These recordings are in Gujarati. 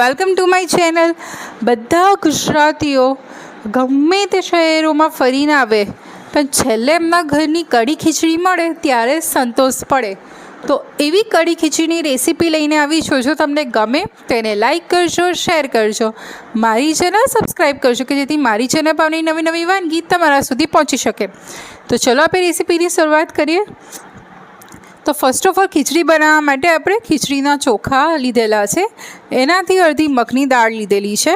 Welcome to my channel. બધા ગુજરાતીઓ ગમે તે શહેરોમાં ફરીને આવે પણ છેલ્લે એમના ઘરની કઢી ખીચડી મળે ત્યારે સંતોષ પડે. તો એવી કઢી ખીચડીની રેસીપી લઈને આવી છું. જો તમને ગમે તેને લાઈક કરજો, શેર કરજો, મારી ચેનલ સબસ્ક્રાઈબ કરજો કે જેથી મારી ચેનલ પર નવી નવી વાનગી તમારા સુધી પહોંચી શકે. તો ચલો આપણે રેસીપીની શરૂઆત કરીએ. તો ફર્સ્ટ ઓફ ઓલ ખીચડી બનાવવા માટે આપણે ખીચડીના ચોખા લીધેલા છે, એનાથી અડધી મગની દાળ લીધેલી છે.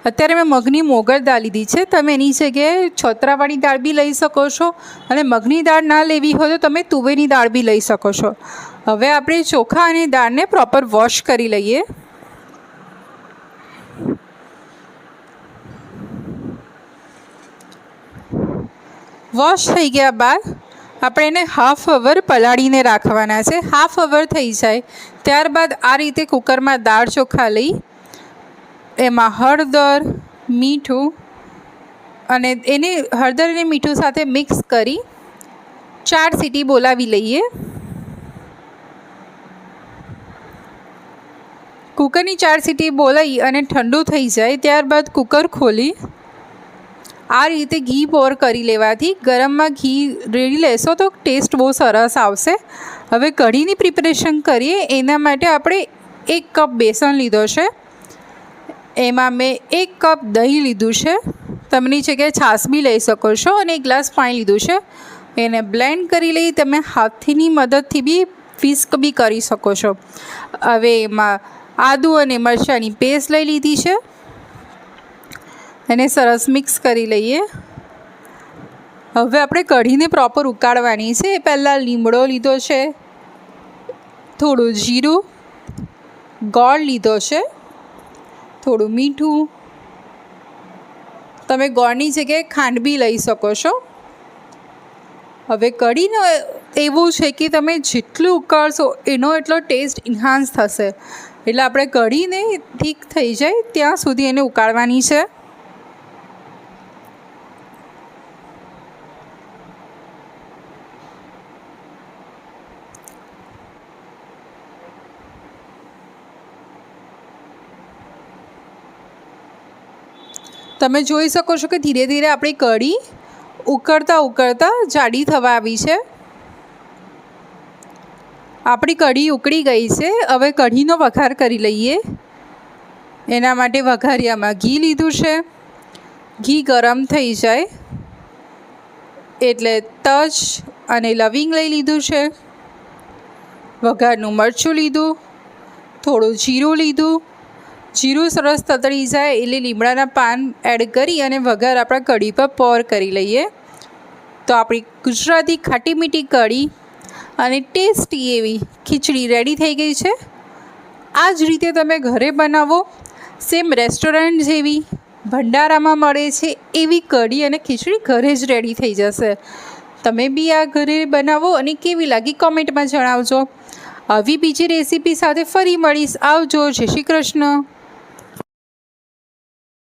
અત્યારે મેં મગની મોગર દાળ લીધી છે. તમે એની જગ્યાએ છોતરાવાળી દાળ બી લઈ શકો છો, અને મગની દાળ ના લેવી હોય તો તમે તુવેરની દાળ બી લઈ શકો છો. હવે આપણે ચોખા અને દાળને પ્રોપર વોશ કરી લઈએ. વોશ થઈ ગયા બાદ આપણે એને હાફ અવર પલાળીને રાખવાના છે. હાફ અવર થઈ જાય ત્યારબાદ આ રીતે કુકરમાં દાળ ચોખા લઈ એમાં હળદર, મીઠું અને એને હળદર અને મીઠું સાથે મિક્સ કરી 4 સીટી બોલાવી લઈએ. કુકરની 4 સીટી બોલાવી અને ઠંડુ થઈ જાય ત્યારબાદ કુકર ખોલી આ રીતે ઘી પોર કરી લેવાથી ગરમમાં ઘી રેડી લેશો તો ટેસ્ટ બહુ સરસ આવશે. હવે કઢીની પ્રિપરેશન કરીએ. એના માટે આપણે 1 કપ બેસન લીધો છે, એમાં મેં 1 કપ દહીં લીધું છે. તમે જગ્યાએ છાશ બી લઈ શકો છો, અને 1 ગ્લાસ પાણી લીધું છે. એને બ્લેન્ડ કરી લઈ તમે હાથની મદદથી બી વિસ્ક બી કરી શકો છો. હવે એમાં આદુ અને મરચાંની પેસ્ટ લઈ લીધી છે, એને સરસ મિક્સ કરી લઈએ. હવે આપણે કઢીને પ્રોપર ઉકાળવાની છે. પહેલાં લીમડો લીધો છે, થોડું જીરું, ગોળ લીધો છે, થોડું મીઠું. તમે ગોળની જગ્યાએ ખાંડ બી લઈ શકો છો. હવે કઢીનો એવું છે કે તમે જેટલું ઉકાળશો એનો એટલો ટેસ્ટ ઇન્હાન્સ થશે. એટલે આપણે કઢીને ઠીક થઈ જાય ત્યાં સુધી એને ઉકાળવાની છે. તમે જોઈ શકો છો કે ધીરે ધીરે આપણી કઢી ઉકળતા ઉકળતા જાડી થવા આવી છે. આપણી કઢી ઉકળી ગઈ છે. હવે કઢીનો વઘાર કરી લઈએ. એના માટે વઘારિયામાં ઘી લીધું છે. ઘી ગરમ થઈ જાય એટલે તજ અને લવિંગ લઈ લીધું છે. વઘારનું મરચું લીધું, થોડું જીરું લીધું. જીરું સરસ તતળી જાય એટલે લીમડાના પાન એડ કરી અને વઘાર આપણા કઢી પર પોર કરી લઈએ. તો આપણી ગુજરાતી ખાટી મીઠી કઢી અને ટેસ્ટી એવી ખીચડી રેડી થઈ ગઈ છે. આ જ રીતે તમે ઘરે બનાવો. સેમ રેસ્ટોરન્ટ જેવી ભંડારામાં મળે છે એવી કઢી અને ખીચડી ઘરે જ રેડી થઈ જશે. તમે બી આ ઘરે બનાવો અને કેવી લાગી કોમેન્ટમાં જણાવજો. આવી બીજી રેસીપી સાથે ફરી મળીશ. આવજો. જય શ્રી કૃષ્ણ.